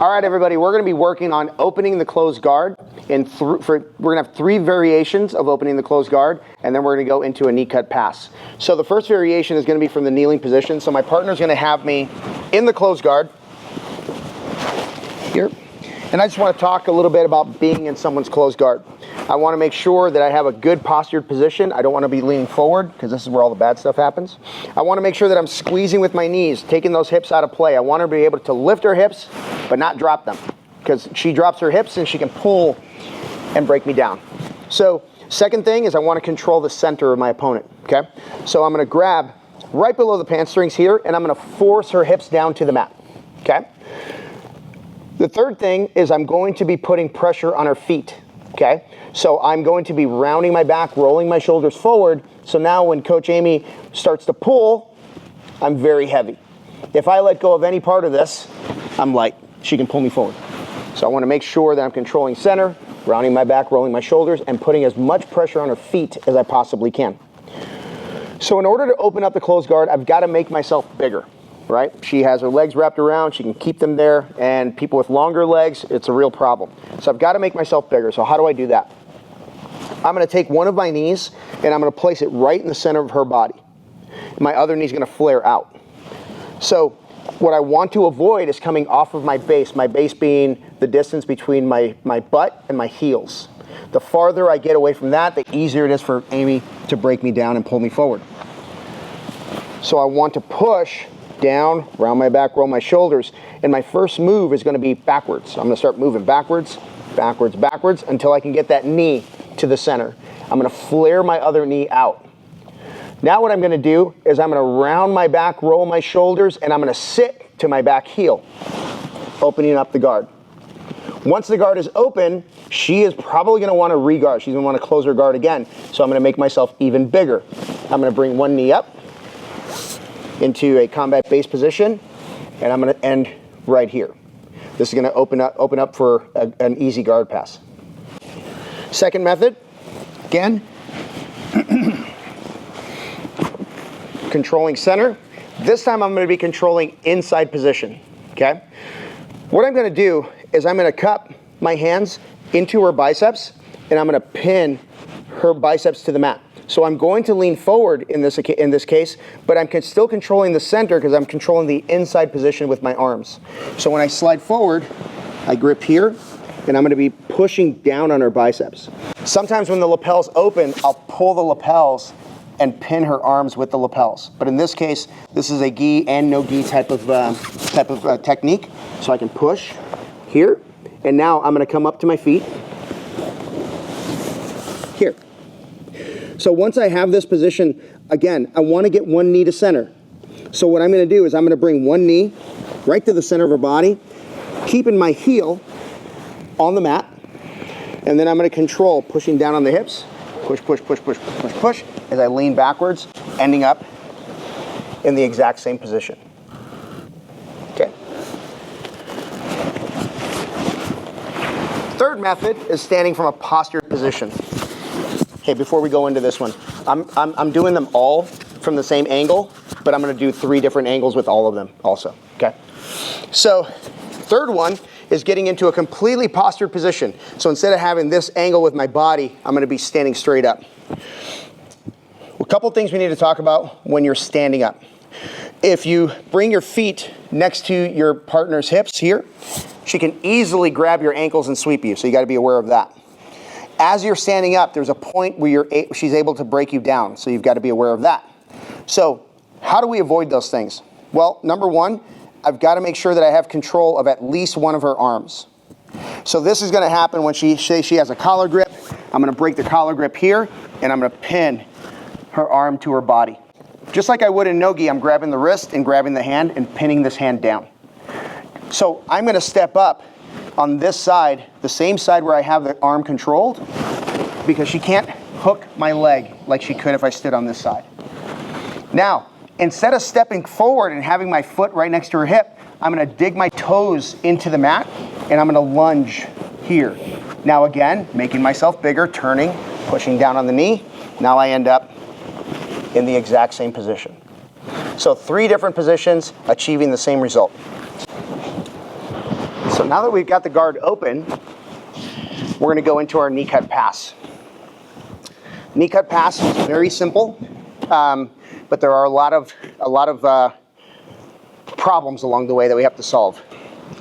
All right, everybody, we're going to be working on opening the closed guard. We're going to have 3 variations of opening the closed guard, and then we're going to go into a knee cut pass. So the first variation is going to be from the kneeling position. So my partner's going to have me in the closed guard here. And I just want to talk a little bit about being in someone's closed guard. I want to make sure that I have a good postured position. I don't want to be leaning forward because this is where all the bad stuff happens. I want to make sure that I'm squeezing with my knees, taking those hips out of play. I want her to be able to lift her hips, but not drop them, because she drops her hips and she can pull and break me down. So second thing is I want to control the center of my opponent, okay? So I'm going to grab right below the pant strings here, and I'm going to force her hips down to the mat, okay? The third thing is I'm going to be putting pressure on her feet, okay? So I'm going to be rounding my back, rolling my shoulders forward, so now when Coach Amy starts to pull, I'm very heavy. If I let go of any part of this, I'm light. She can pull me forward. So I want to make sure that I'm controlling center, rounding my back, rolling my shoulders, and putting as much pressure on her feet as I possibly can. So in order to open up the closed guard, I've got to make myself bigger, right? She has her legs wrapped around, she can keep them there, and people with longer legs, it's a real problem. So I've got to make myself bigger. So how do I do that? I'm going to take one of my knees and I'm going to place it right in the center of her body. My other knee is going to flare out. So what I want to avoid is coming off of my base being the distance between my butt and my heels. The farther I get away from that, the easier it is for Amy to break me down and pull me forward. So I want to push down, round my back, roll my shoulders, and my first move is going to be backwards. I'm going to start moving backwards, backwards, backwards until I can get that knee to the center. I'm going to flare my other knee out. Now what I'm going to do is I'm going to round my back, roll my shoulders, and I'm going to sit to my back heel, opening up the guard. Once the guard is open, she is probably going to want to re-guard. She's going to want to close her guard again. So I'm going to make myself even bigger. I'm going to bring one knee up into a combat base position, and I'm going to end right here. This is going to open up for an easy guard pass. Second method, again, controlling center. This time I'm going to be controlling inside position, okay? What I'm going to do is I'm going to cup my hands into her biceps, and I'm going to pin her biceps to the mat. So I'm going to lean forward in this case, but I'm still controlling the center because I'm controlling the inside position with my arms. So when I slide forward, I grip here, and I'm going to be pushing down on her biceps. Sometimes when the lapels open, I'll pull the lapels and pin her arms with the lapels. But in this case, this is a gi and no gi type of technique. So I can push here, and now I'm going to come up to my feet here. So once I have this position, again, I want to get one knee to center. So what I'm going to do is I'm going to bring one knee right to the center of her body, keeping my heel on the mat, and then I'm going to control pushing down on the hips, push, push, push, push, push, push, as I lean backwards, ending up in the exact same position. Okay. Third method is standing from a postured position. Okay, before we go into this one, I'm doing them all from the same angle, but I'm going to do 3 different angles with all of them also, okay? So, third one is getting into a completely postured position. So instead of having this angle with my body, I'm going to be standing straight up. A couple things we need to talk about when you're standing up. If you bring your feet next to your partner's hips here, she can easily grab your ankles and sweep you, so you got to be aware of that. As you're standing up, there's a point where she's able to break you down, so you've got to be aware of that. So how do we avoid those things? Well, number one, I've got to make sure that I have control of at least one of her arms. So this is going to happen when she has a collar grip. I'm going to break the collar grip here, and I'm going to pin her arm to her body. Just like I would in no-gi, I'm grabbing the wrist and grabbing the hand and pinning this hand down. So I'm going to step up on this side, the same side where I have the arm controlled, because she can't hook my leg like she could if I stood on this side. Now, instead of stepping forward and having my foot right next to her hip, I'm going to dig my toes into the mat, and I'm going to lunge here. Now again, making myself bigger, turning, pushing down on the knee. Now I end up in the exact same position. So 3 different positions, achieving the same result. So So now that we've got the guard open, we're going to go into our knee cut pass. Knee cut pass is very simple, but there are a lot of problems along the way that we have to solve.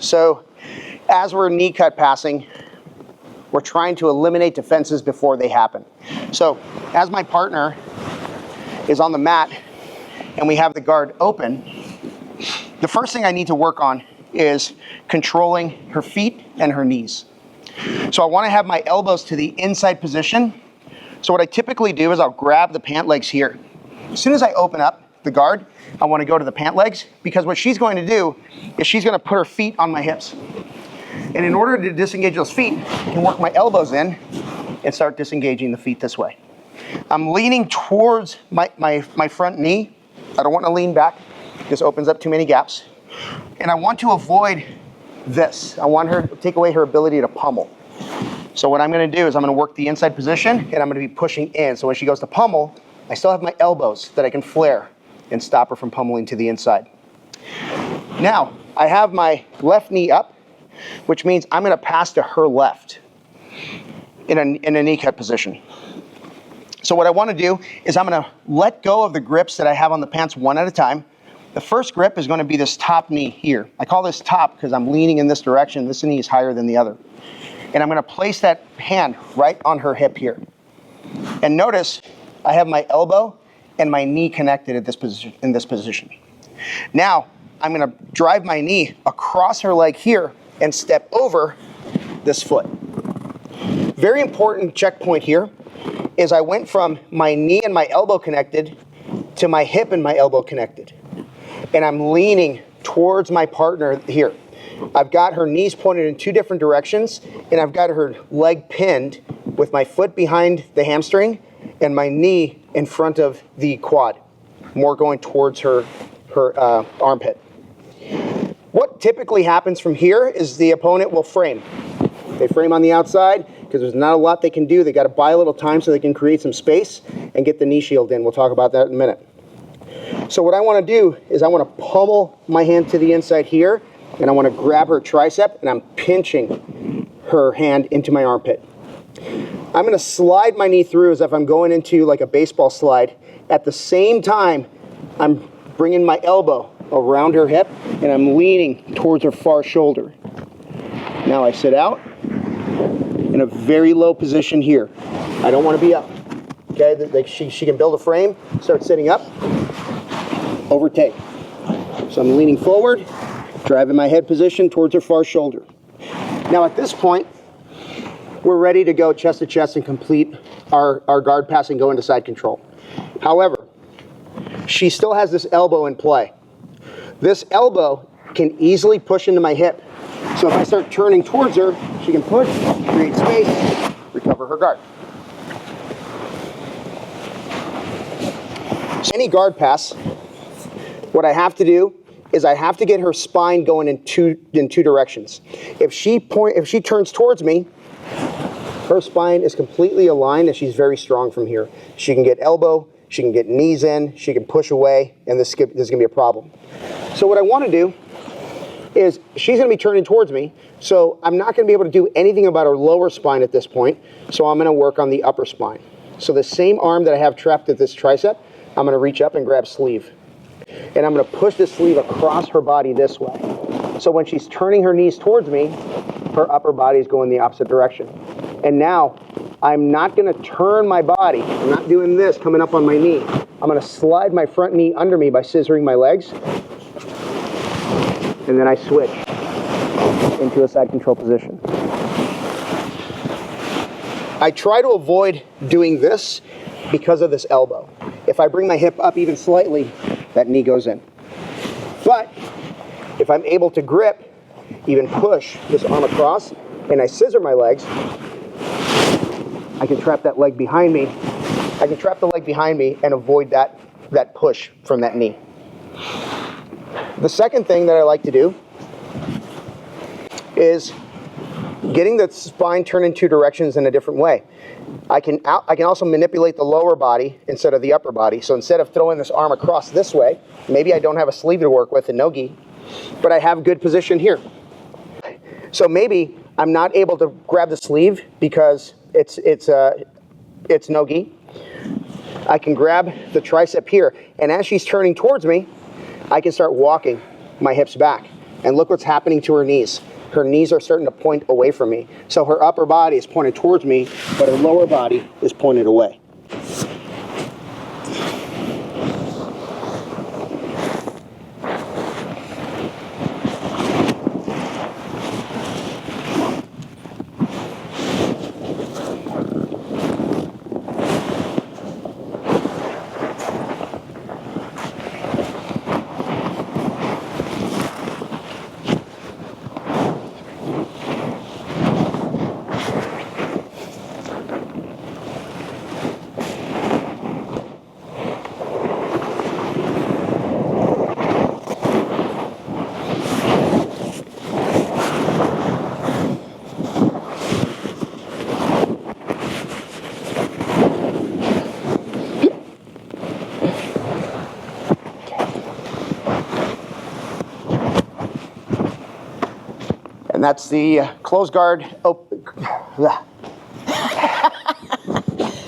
So as we're knee cut passing, we're trying to eliminate defenses before they happen. So as my partner is on the mat and we have the guard open, the first thing I need to work on is controlling her feet and her knees. So I want to have my elbows to the inside position. So what I typically do is I'll grab the pant legs here. As soon as I open up the guard, I want to go to the pant legs, because what she's going to do is she's going to put her feet on my hips. And in order to disengage those feet, I can work my elbows in and start disengaging the feet this way. I'm leaning towards my front knee. I don't want to lean back. This opens up too many gaps. And I want to avoid this. I want her to take away her ability to pummel. So what I'm going to do is I'm going to work the inside position and I'm going to be pushing in. So when she goes to pummel, I still have my elbows that I can flare and stop her from pummeling to the inside. Now, I have my left knee up, which means I'm going to pass to her left in a knee cut position. So what I want to do is I'm going to let go of the grips that I have on the pants one at a time. The first grip is going to be this top knee here. I call this top because I'm leaning in this direction. This knee is higher than the other. And I'm going to place that hand right on her hip here. And notice I have my elbow and my knee connected at this position, in this position. Now I'm going to drive my knee across her leg here and step over this foot. Very important checkpoint here is I went from my knee and my elbow connected to my hip and my elbow connected. And I'm leaning towards my partner here. I've got her knees pointed in two different directions, and I've got her leg pinned with my foot behind the hamstring and my knee in front of the quad, more going towards her armpit. What typically happens from here is the opponent will frame. They frame on the outside because there's not a lot they can do. They got to buy a little time so they can create some space and get the knee shield in. We'll talk about that in a minute. So what I want to do is I want to pummel my hand to the inside here, and I want to grab her tricep, and I'm pinching her hand into my armpit. I'm going to slide my knee through as if I'm going into like a baseball slide. At the same time, I'm bringing my elbow around her hip, and I'm leaning towards her far shoulder. Now I sit out in a very low position here. I don't want to be up. Okay, she can build a frame, start sitting up, overtake. So I'm leaning forward, driving my head position towards her far shoulder. Now at this point, we're ready to go chest to chest and complete our guard pass and go into side control. However, she still has this elbow in play. This elbow can easily push into my hip. So if I start turning towards her, she can push, create space, recover her guard. So any guard pass, what I have to do is I have to get her spine going in two directions. If she turns towards me, her spine is completely aligned and she's very strong from here. She can get elbow, she can get knees in, she can push away, and this is going to be a problem. So what I want to do is she's going to be turning towards me, so I'm not going to be able to do anything about her lower spine at this point, so I'm going to work on the upper spine. So the same arm that I have trapped at this tricep, I'm going to reach up and grab sleeve. And I'm going to push this sleeve across her body this way. So when she's turning her knees towards me, her upper body is going the opposite direction. And now I'm not going to turn my body. I'm not doing this coming up on my knee. I'm going to slide my front knee under me by scissoring my legs. And then I switch into a side control position. I try to avoid doing this because of this elbow. If I bring my hip up even slightly, that knee goes in. But if I'm able to grip, even push this arm across, and I scissor my legs, I can trap that leg behind me. I can trap the leg behind me and avoid that push from that knee. The second thing that I like to do is getting the spine turned in two directions in a different way. I can also manipulate the lower body instead of the upper body. So instead of throwing this arm across this way, maybe I don't have a sleeve to work with and no gi, but I have good position here. So maybe I'm not able to grab the sleeve because it's no-gi. I can grab the tricep here, and as she's turning towards me, I can start walking my hips back. And look what's happening to her knees. Her knees are starting to point away from me. So her upper body is pointed towards me, but her lower body is pointed away. And that's the closed guard.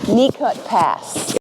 Knee cut pass.